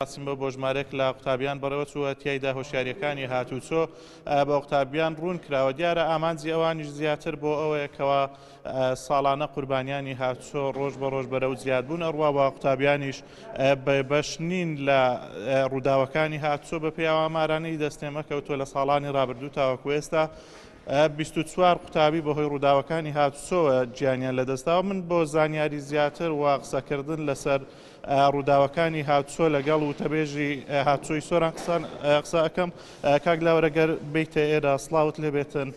قاسم بە ژمارەیەک لە قوتابیان بەڕێوە چووە تیایدا هۆشیاریەکانی هاتوچۆ بە قوتابیان ڕوون کراوە. دیارە ئامانجی ئەوانیش زیاتر بۆ ئەوەیەکەوە ساڵانە قوربانیانی هاتوچۆ ڕۆژ بە ڕۆژ بەرەو زیادبوون ئەڕوا بە قوتابیانیش بەش نین لە ڕووداوەکانی هاتوچۆ بە پێی ئامارانەی دەستێمە کەوتووە لە ساڵانی ڕابردوو تاوەکو ئێستا 24 قوتابی بەهۆی ڕووداوەکانی هاتوچۆ گیانیان لەدەستاوە. من بۆ زانیاری زیاتر و قسەکردن لەسەر ڕووداوەکانی هاتوچۆ لەگەڵ وتەبێژی هاتوچۆی سۆران قسە ئەەکەم. کاک لاوەرەگەر بیتە ئێرە سڵاوت لێبێتن،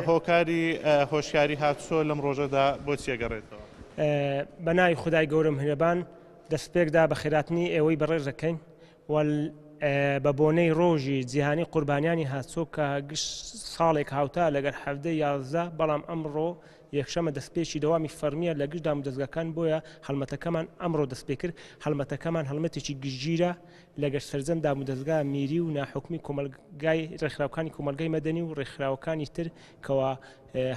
هۆکاری هۆشیاری هاتوچۆ لەم ڕۆژەدا بۆ چێگەڕێتەوە؟ بە ناوی خودای گەورم هێنەبان دەستپێکدا بە خێراتنی ئێوەی بەڕێز دەکەین بە بۆنەی ڕۆژی جیهانی قوربانیانی هاتوچۆ کە گشت ساڵێک هاوتا لەگەر 11 بەڵام ئەمڕۆ یەکشەمە دەستپێکی دەوامی فەرمیە لە گشت دامودەستگاکان بۆیە هەڵمەتەکەمان ئەمڕۆ دەستپێ کرد. هەڵمەتەکەمان هەڵمەتێکی گژگیرە لەگەر سەرجەم دامودەستگا میری و ناحوکمی کۆمەلگای ڕێکخراوەکانی کۆمەلگای مەدەنی و ڕێکخراوەکانی تر کەوا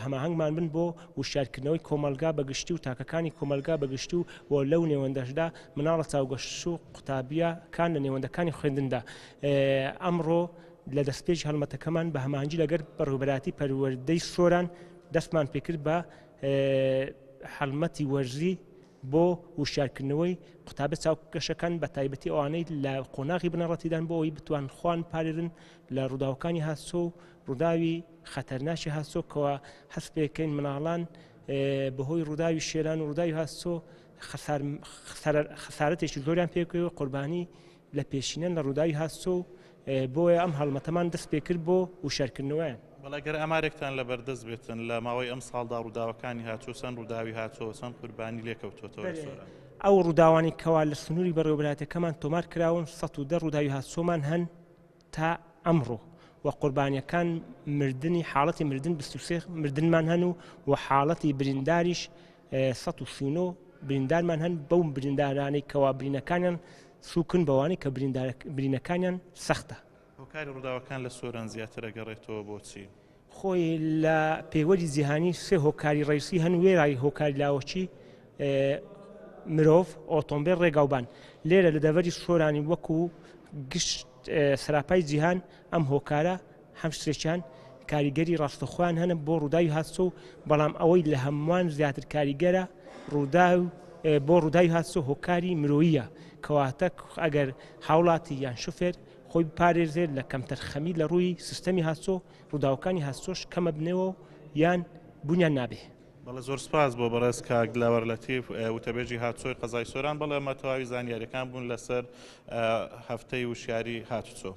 هەماهەنگمان بن بۆ وشارکردنەوەی کۆمەلگا بەگشتی و تاکەکانی کۆمەلگا بەگشتی و لەو نێوەندەشدا مناڵە چاوگەشت و قوتابیەکان لە نێوەندەکانی خوێندندا. ئەمڕۆ لە دەستپێکی هەڵمەتەکەمان بە هەماهەنگی لەگەر بەڕێوەبەراتی پەروەردەی سۆران دەستمان پێکرد بە هەڵمەتی وەرزی بۆ وشارکردنەوەی قوتابە چاوگەشەکان بە تایبەتی ئەوانەی لە قۆناغی بنەڕەتیدان بۆ ئەوەی بتوان خوان پارێرن لە ڕووداوەکانی هاتوچۆ و ڕووداوی خەتەرناشی هاتوچۆ کەوا هەست پێکەین مناڵان بەهۆی ڕووداوی شێران و ڕووداوی هاتوچۆ خەسارەتێکی زۆریان پێکەوە قوربانی لە پێشینەن لە ڕووداوی هاتوچۆ بۆیە ئەم هەڵمەتەمان دەست پێکرد بۆ وشارکردنەوەیان. بەڵێگەر ئەمارێکتان لە بەردەست بێتن لە ماوەی ئەم ساڵدا ڕووداوەکانی هاتوچۆ چەند ڕووداوی هاتوچۆ چەند قوربانی لێکەوتوەوە؟ ئەو ڕووداوانی کەوا لە سنووری بەڕێوەبەراتەکەمان تۆمار کراون 110 ڕووداوی هاتوچۆمان هەن تا ئەمڕۆ و قوربانیەکان مردنی حاڵەتی مردن 23 مردنمان هەن و حاڵەتی برینداریش 139 بریندارمان هەن بەو بریندارانەی کەوا برینەکانیان سوکن بەوانەی کە برینەکانیان سەختە. هۆکاری ڕووداوەکان لە سۆران زیاتر ئەگەڕێتەوە بۆچی؟ خۆی لە پەیوەری جیهانی سێ هۆکاری ڕئیسی هەن وێرای هۆکاری لاوەچی مرۆڤ ئۆتۆمبیل ڕێگاوبان. لێرە لە دەڤەری سۆرانی وەکو گشت سەراپای جیهان ئەم هۆکارە هەم شتێکیان کاریگەری ڕاستەخۆیان هەنە بۆ ڕووداوی هاتوچۆ، بەڵام ئەوەی لە هەمووان زیاتر کاریگەرە بۆ ڕووداوی هاتوچۆ هۆکاری مرۆییە کەواتە ئەگەر هاوڵاتی یان شوفێر خۆی پارێزێت لە کەمتەرخەمی لە ڕووی سیستەمی هاتوچۆ ڕووداوەکانی هاتوچۆش کەمە بنەوە یان بوونیان نابێ. بەڵێ زۆر سپاس بۆ بەڕێز کاک لاوەرلەتیف وتەبێژی هاتوچۆی قەزای سۆران. بەڵێ ئەمە تەواوی زانیاریەکان بوون لەسەر هەفتەی وشیاری هاتوچۆ.